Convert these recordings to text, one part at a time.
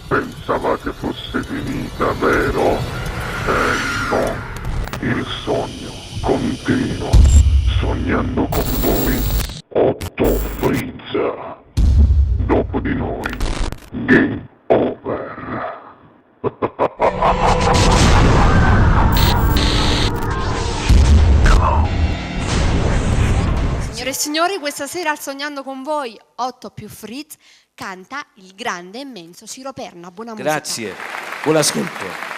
Pensavate fosse finita, vero? No, il sogno continua, sognando con voi, Otto Frizza. Dopo di noi, game over. Signore e signori, questa sera al Sognando con voi, 8 più Fritz canta il grande e immenso Ciro Perna. Buona musica. Grazie, buon ascolto.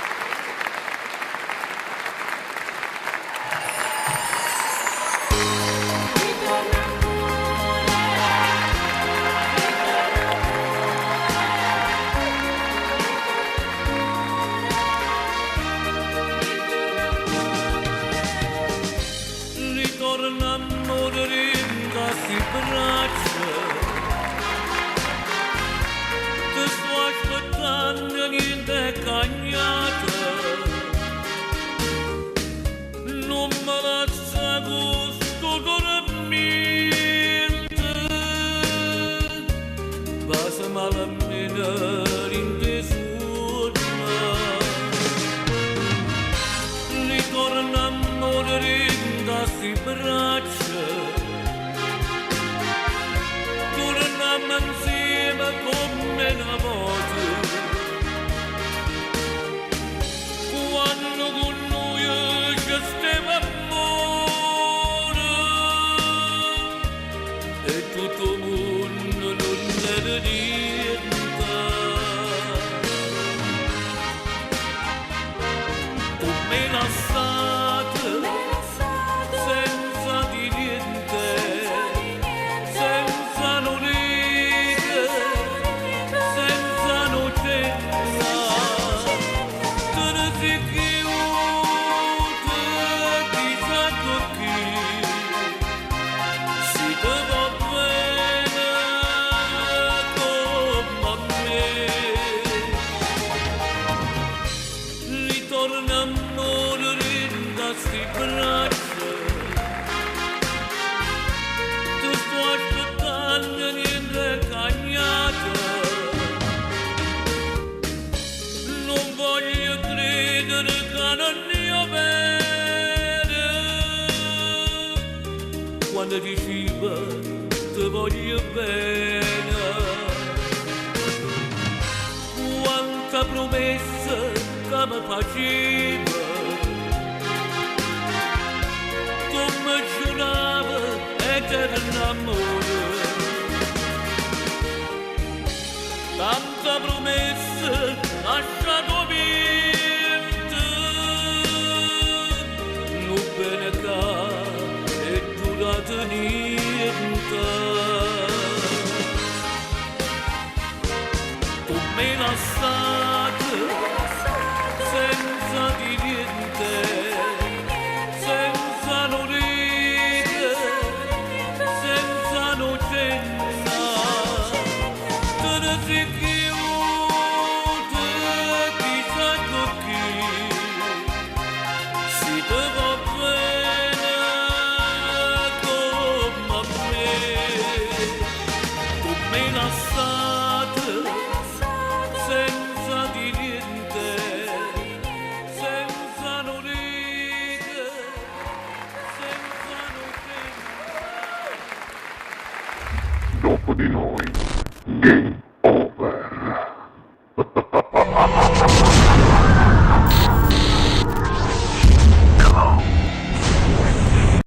Quando diceva ti voglio bene, quanta promessa che mi faceva, tu mi giurava eterno amore, tanta promessa lasciato vinta, non bene che niente, tu me la sai.